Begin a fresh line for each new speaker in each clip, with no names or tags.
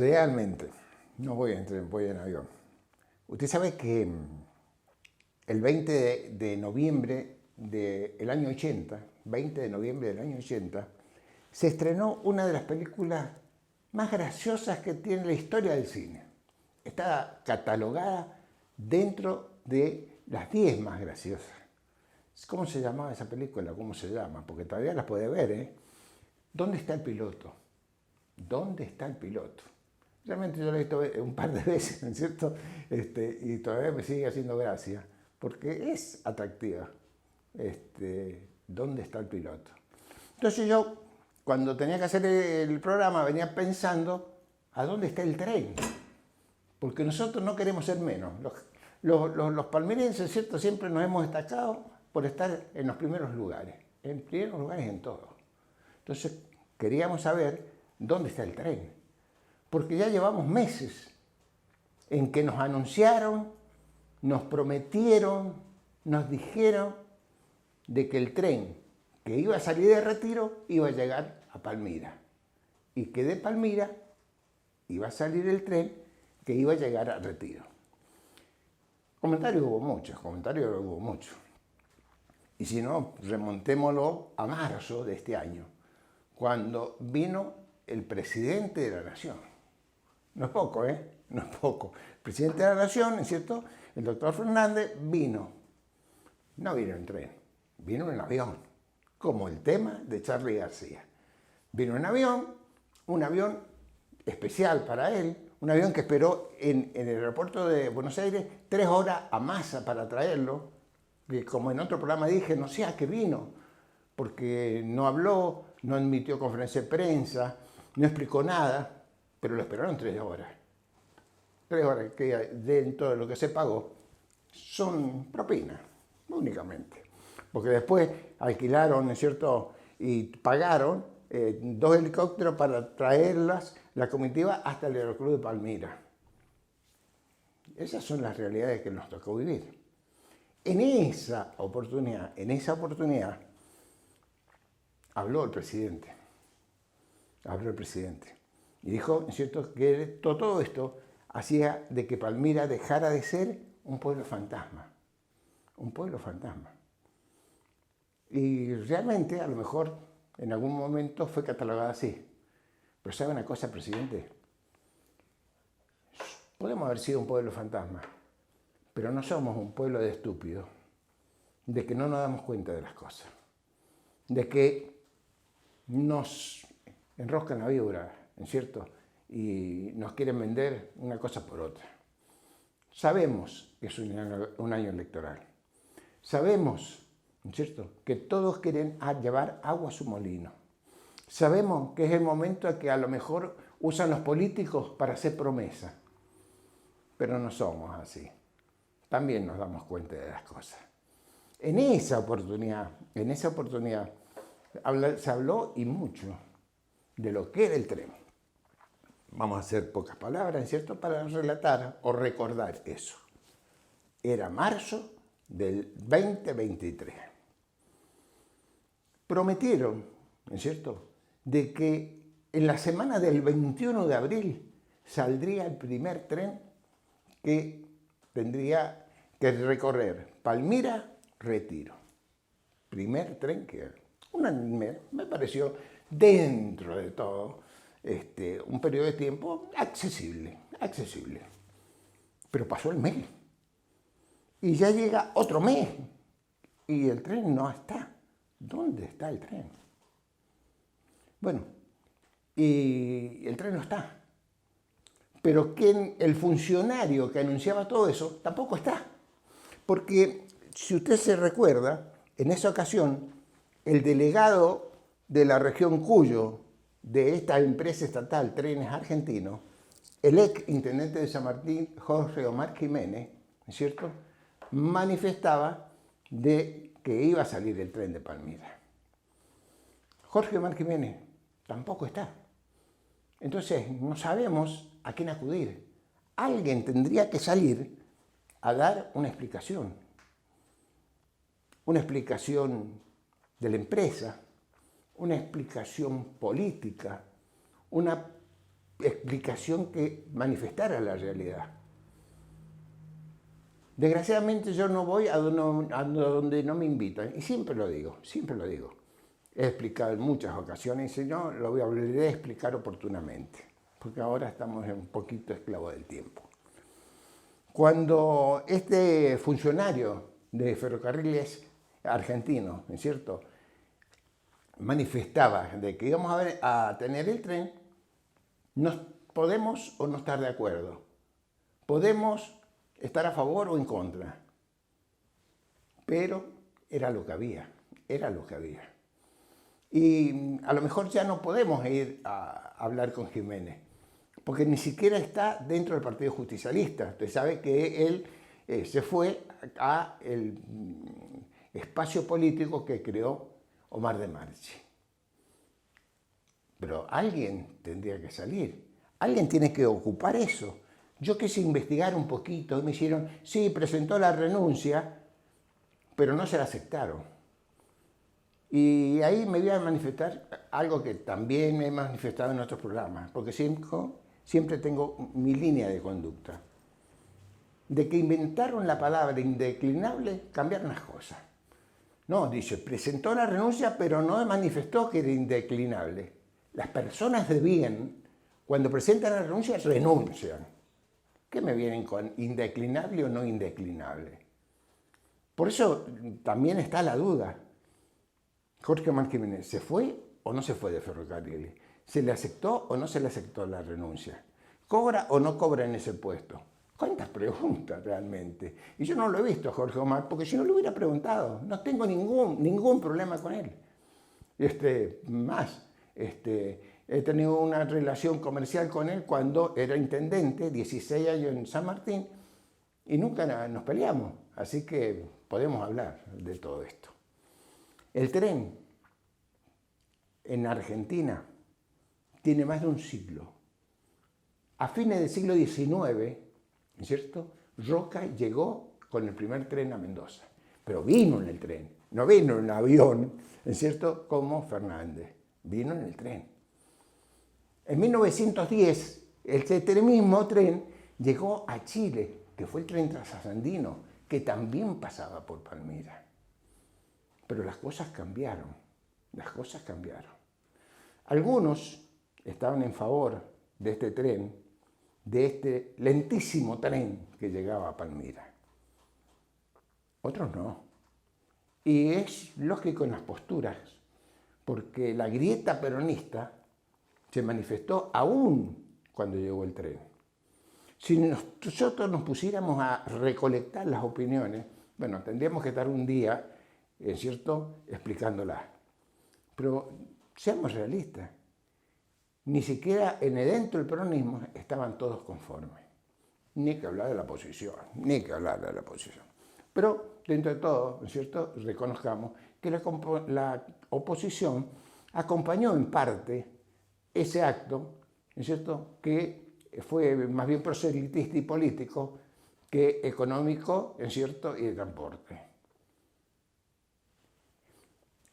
Realmente, no voy en tren, voy en avión. Usted sabe que el 20 de noviembre del año 80, 20 de noviembre del año 80, se estrenó una de las películas más graciosas que tiene la historia del cine. Está catalogada dentro de las 10 más graciosas. ¿Cómo se llamaba esa película? ¿Cómo se llama? Porque todavía las puede ver, ¿eh? ¿Dónde está el piloto? ¿Dónde está el piloto? Realmente yo la he visto un par de veces, ¿no es cierto? Y todavía me sigue haciendo gracia, porque es atractiva. ¿Dónde está el piloto? Entonces yo, cuando tenía que hacer el programa, venía pensando, ¿a dónde está el tren? Porque nosotros no queremos ser menos. Los palmeirenses, ¿cierto? Siempre nos hemos destacado por estar en los primeros lugares en todo. Entonces queríamos saber dónde está el tren. Porque ya llevamos meses en que nos anunciaron, nos prometieron, nos dijeron de que el tren que iba a salir de Retiro iba a llegar a Palmira. Y que de Palmira iba a salir el tren que iba a llegar a Retiro. Comentarios hubo muchos. Y si no, remontémoslo a marzo de este año, cuando vino el presidente de la Nación. No es poco, ¿eh? No es poco. El presidente de la Nación, ¿es cierto? El doctor Fernández vino. No vino en tren, vino en avión, como el tema de Charly García. Vino en avión, un avión especial para él, un avión que esperó en el aeropuerto de Buenos Aires 3 horas a Massa para traerlo, que como en otro programa dije, no sé a qué vino, porque no habló, no emitió conferencia de prensa, no explicó nada, pero lo esperaron 3 horas. 3 horas que dentro de lo que se pagó son propinas, únicamente. Porque después alquilaron, ¿no es cierto?, y pagaron 2 helicópteros para traerlas, la comitiva, hasta el Aeroclub de Palmira. Esas son las realidades que nos tocó vivir. En esa oportunidad, habló el presidente. Y dijo, ¿no es cierto?, que todo esto hacía de que Palmira dejara de ser un pueblo fantasma. Un pueblo fantasma. Y realmente, a lo mejor, en algún momento fue catalogada así. Pero ¿sabe una cosa, presidente? Podemos haber sido un pueblo fantasma, pero no somos un pueblo de estúpidos, de que no nos damos cuenta de las cosas, de que nos enroscan la víbora, ¿no es cierto? Y nos quieren vender una cosa por otra. Sabemos que es un año electoral. Sabemos, ¿no es cierto?, que todos quieren llevar agua a su molino. Sabemos que es el momento en que a lo mejor usan los políticos para hacer promesas. Pero no somos así. También nos damos cuenta de las cosas. En esa oportunidad se habló y mucho de lo que era el tren. Vamos a hacer pocas palabras, ¿cierto?, para relatar o recordar eso. Era marzo del 2023. Prometieron, ¿no es cierto?, de que en la semana del 21 de abril saldría el primer tren que tendría que recorrer Palmira-Retiro. Primer tren que me pareció, dentro de todo, un periodo de tiempo accesible. Pero pasó el mes. Y ya llega otro mes. Y el tren no está. ¿Dónde está el tren? Bueno, y el tren no está. Pero el funcionario que anunciaba todo eso tampoco está. Porque, si usted se recuerda, en esa ocasión, el delegado de la región Cuyo, de esta empresa estatal Trenes Argentinos, el ex intendente de San Martín, Jorge Omar Jiménez, ¿no es cierto?, manifestaba de que iba a salir el tren de Palmira. Jorge Omar Jiménez tampoco está. Entonces, no sabemos a quién acudir. Alguien tendría que salir a dar una explicación de la empresa, una explicación política, una explicación que manifestara la realidad. Desgraciadamente yo no voy a donde no me invitan, y siempre lo digo, siempre lo digo. He explicado en muchas ocasiones, y si no, lo voy a volver a explicar oportunamente, porque ahora estamos un poquito esclavos del tiempo. Cuando este funcionario de ferrocarriles argentino, ¿no es cierto?, manifestaba de que íbamos a tener el tren, nos podemos o no estar de acuerdo, podemos estar a favor o en contra, pero era lo que había, era lo que había. Y a lo mejor ya no podemos ir a hablar con Jiménez, porque ni siquiera está dentro del Partido Justicialista. Usted sabe que él se fue a el espacio político que creó Omar de Marchi. Pero alguien tendría que salir, alguien tiene que ocupar eso. Yo quise investigar un poquito y me dijeron, sí, presentó la renuncia, pero no se la aceptaron. Y ahí me voy a manifestar algo que también me he manifestado en otros programas, porque siempre tengo mi línea de conducta. De que inventaron la palabra indeclinable, cambiaron las cosas. No, dice, presentó la renuncia, pero no manifestó que era indeclinable. Las personas de bien, cuando presentan la renuncia, renuncian. ¿Qué me vienen con indeclinable o no indeclinable? Por eso también está la duda. Jorge Omar Jiménez, ¿se fue o no se fue de Ferrocarriles? ¿Se le aceptó o no se le aceptó la renuncia? ¿Cobra o no cobra en ese puesto? ¿Cuántas preguntas realmente? Y yo no lo he visto a Jorge Omar, porque si no lo hubiera preguntado, no tengo ningún problema con él. He tenido una relación comercial con él cuando era intendente, 16 años en San Martín, y nunca nos peleamos, así que podemos hablar de todo esto. El tren en Argentina tiene más de un siglo. A fines del siglo XIX, ¿cierto?, Roca llegó con el primer tren a Mendoza, pero vino en el tren, no vino en avión, ¿cierto?, como Fernández, vino en el tren. En 1910, este mismo tren llegó a Chile, que fue el tren Transandino, que también pasaba por Palmira. Pero las cosas cambiaron, las cosas cambiaron. Algunos estaban en favor de este tren, de este lentísimo tren que llegaba a Palmira. Otros no. Y es lógico en las posturas, porque la grieta peronista se manifestó aún cuando llegó el tren. Si nosotros nos pusiéramos a recolectar las opiniones, bueno, tendríamos que estar un día, ¿cierto?, explicándolas. Pero seamos realistas. Ni siquiera dentro del peronismo estaban todos conformes. Ni que hablar de la oposición, ni que hablar de la oposición. Pero dentro de todo, ¿no es cierto?, reconozcamos que la oposición acompañó en parte ese acto, ¿no es cierto?, que fue más bien proselitista y político que económico, ¿no es cierto?, y de transporte.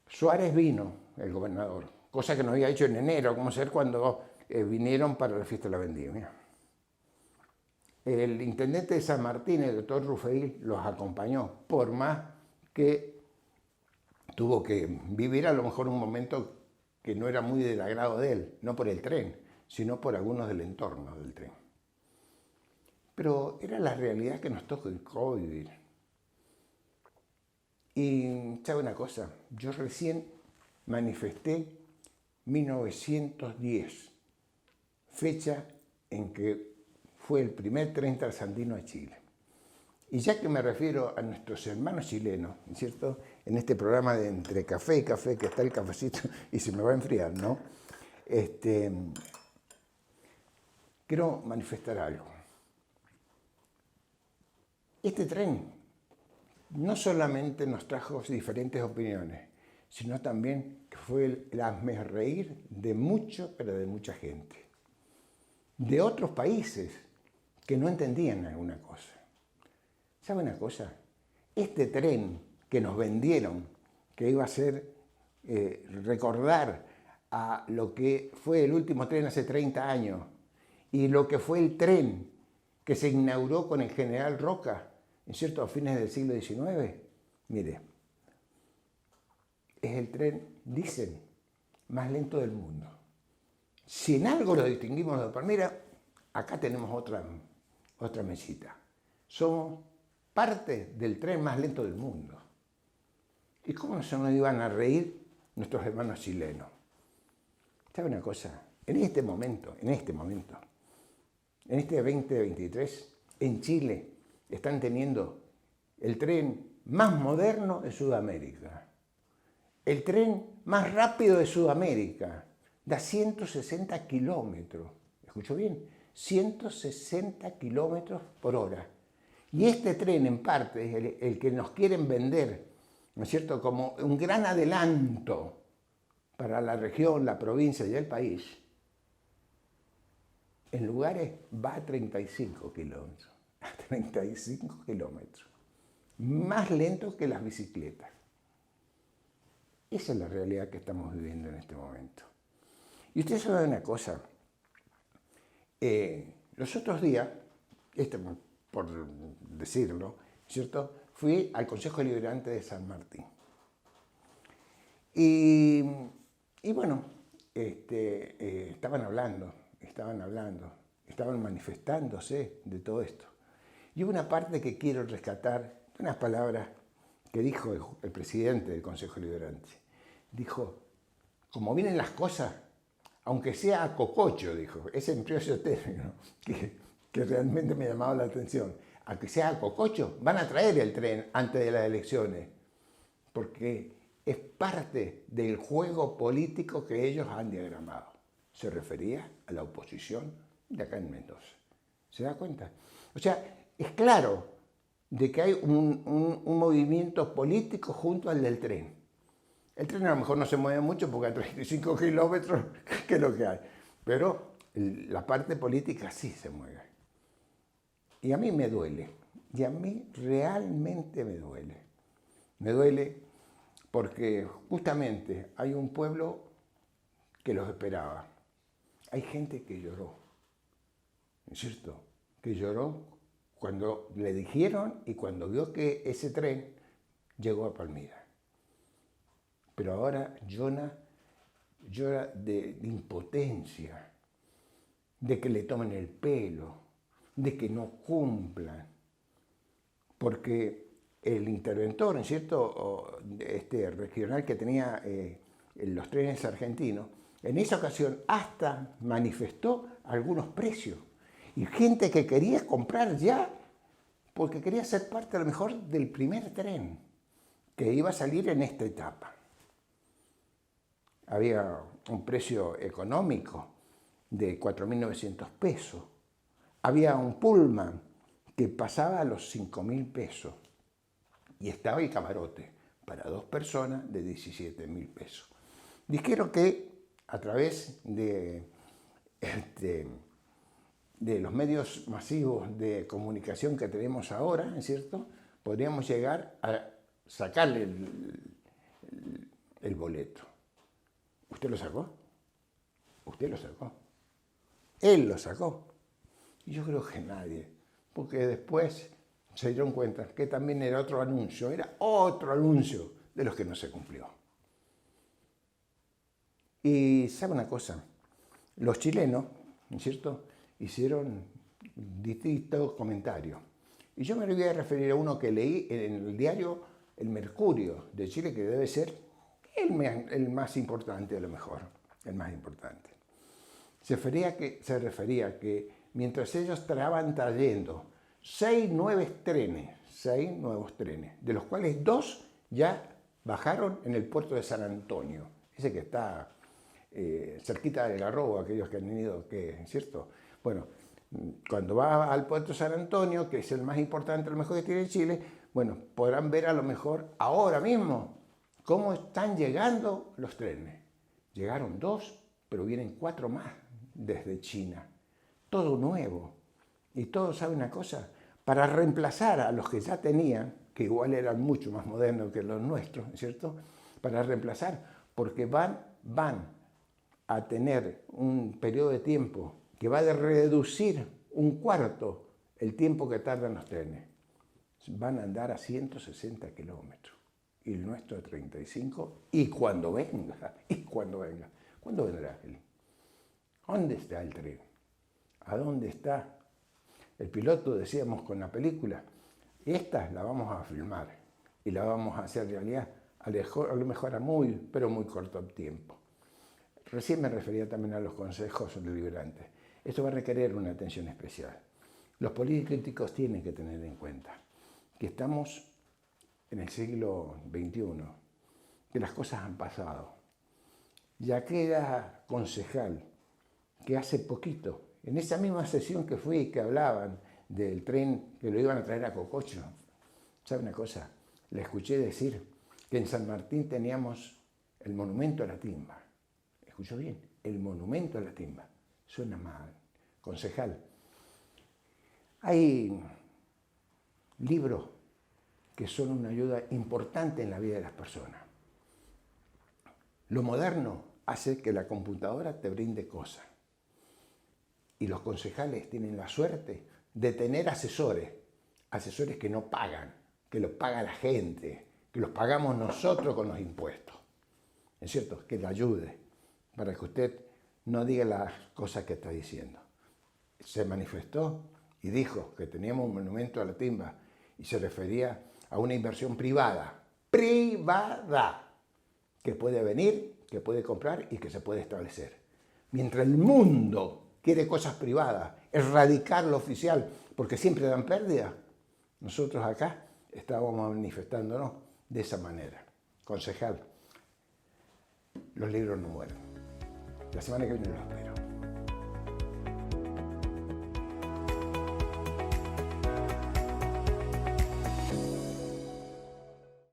Suárez vino, el gobernador, cosa que no había hecho en enero, como ser cuando vinieron para la fiesta de la vendimia. El intendente de San Martín, el doctor Rufeil, los acompañó, por más que tuvo que vivir a lo mejor un momento que no era muy del agrado de él, no por el tren, sino por algunos del entorno del tren. Pero era la realidad que nos tocó vivir. Y, ¿sabe una cosa? Yo recién manifesté 1910, fecha en que fue el primer tren transandino a Chile. Y ya que me refiero a nuestros hermanos chilenos, ¿cierto?, en este programa de entre café y café, que está el cafecito y se me va a enfriar, ¿no? Quiero manifestar algo. Este tren no solamente nos trajo diferentes opiniones, sino también que fue el hazmerreír de mucho, pero de mucha gente. De otros países que no entendían alguna cosa. ¿Sabe una cosa? Este tren que nos vendieron, que iba a ser recordar a lo que fue el último tren hace 30 años, y lo que fue el tren que se inauguró con el general Roca, ¿no es cierto?, a fines del siglo XIX, mire, es el tren, dicen, más lento del mundo. Si en algo lo distinguimos de Palmira, acá tenemos otra mesita. Somos parte del tren más lento del mundo. ¿Y cómo se nos iban a reír nuestros hermanos chilenos? ¿Sabe una cosa? En este momento, en este 2023, en Chile están teniendo el tren más moderno de Sudamérica. El tren más rápido de Sudamérica. Da 160 kilómetros. ¿Escuchó bien? 160 kilómetros por hora. Y este tren, en parte, es el que nos quieren vender, ¿no es cierto?, como un gran adelanto para la región, la provincia y el país. En lugares va a 35 kilómetros. A 35 kilómetros. Más lento que las bicicletas. Esa es la realidad que estamos viviendo en este momento. Y usted sabe una cosa. Los otros días, por decirlo, ¿cierto?, fui al Consejo Deliberante de San Martín. Y bueno, estaban manifestándose de todo esto. Y hubo una parte que quiero rescatar, unas palabras que dijo el presidente del Consejo Deliberante. Dijo, como vienen las cosas, aunque sea a cococho, dijo, ese empleó ese término, que realmente me llamaba la atención, aunque sea a cococho, van a traer el tren antes de las elecciones, porque es parte del juego político que ellos han diagramado. Se refería a la oposición de acá en Mendoza. ¿Se da cuenta? O sea, es claro de que hay un movimiento político junto al del tren. El tren a lo mejor no se mueve mucho porque a 35 kilómetros, que es lo que hay. Pero la parte política sí se mueve. Y a mí me duele. Y a mí realmente me duele. Me duele porque justamente hay un pueblo que los esperaba. Hay gente que lloró. ¿Es cierto? Que lloró cuando le dijeron y cuando vio que ese tren llegó a Palmira. Pero ahora llora de impotencia, de que le tomen el pelo, de que no cumplan. Porque el interventor, ¿no es cierto?, regional que tenía los trenes argentinos, en esa ocasión hasta manifestó algunos precios. Y gente que quería comprar ya, porque quería ser parte a lo mejor del primer tren que iba a salir en esta etapa. Había un precio económico de 4.900 pesos. Había un Pullman que pasaba a los 5.000 pesos. Y estaba el camarote para 2 personas de 17.000 pesos. Dijeron que a través de los medios masivos de comunicación que tenemos ahora, ¿es cierto?, podríamos llegar a sacarle el boleto. ¿Usted lo sacó? Usted lo sacó. Él lo sacó. Y yo creo que nadie. Porque después se dieron cuenta que también era otro anuncio de los que no se cumplió. Y sabe una cosa, los chilenos, ¿no es cierto?, hicieron distintos comentarios. Y yo me voy a referir a uno que leí en el diario El Mercurio de Chile, que debe ser el más importante, a lo mejor, el más importante. Se refería a que mientras ellos estaban trayendo 6 nuevos trenes, de los cuales 2 ya bajaron en el puerto de San Antonio, ese que está cerquita del Garrobo, aquellos que han ido, ¿cierto? Bueno, cuando va al puerto de San Antonio, que es el más importante, a lo mejor que tiene Chile, bueno, podrán ver a lo mejor ahora mismo cómo están llegando los trenes. Llegaron 2, pero vienen 4 más desde China. Todo nuevo. Y todo, ¿sabe una cosa? Para reemplazar a los que ya tenían, que igual eran mucho más modernos que los nuestros, ¿cierto? Para reemplazar, porque van a tener un periodo de tiempo que va a reducir un cuarto el tiempo que tardan los trenes. Van a andar a 160 kilómetros y el nuestro a 35, y cuando venga, ¿cuándo vendrá él? ¿Dónde está el tren? ¿A dónde está? El piloto, decíamos con la película, esta la vamos a filmar y la vamos a hacer realidad a lo mejor a muy, pero muy corto tiempo. Recién me refería también a los consejos deliberantes. Esto va a requerir una atención especial. Los políticos tienen que tener en cuenta que estamos en el siglo XXI, que las cosas han pasado. Y aquella concejal que hace poquito, en esa misma sesión que fui, que hablaban del tren que lo iban a traer a Cococho, ¿sabe una cosa? Le escuché decir que en San Martín teníamos el monumento a la timba. ¿Escuchó bien? El monumento a la timba. Suena mal. Concejal, hay libros que son una ayuda importante en la vida de las personas. Lo moderno hace que la computadora te brinde cosas. Y los concejales tienen la suerte de tener asesores que no pagan, que los paga la gente, que los pagamos nosotros con los impuestos. ¿Es cierto? Que le ayude para que usted no diga las cosas que está diciendo. Se manifestó y dijo que teníamos un monumento a la timba y se refería a una inversión privada, que puede venir, que puede comprar y que se puede establecer. Mientras el mundo quiere cosas privadas, erradicar lo oficial, porque siempre dan pérdida, nosotros acá estábamos manifestándonos de esa manera. Concejal, los libros no mueren. La semana que viene los espero.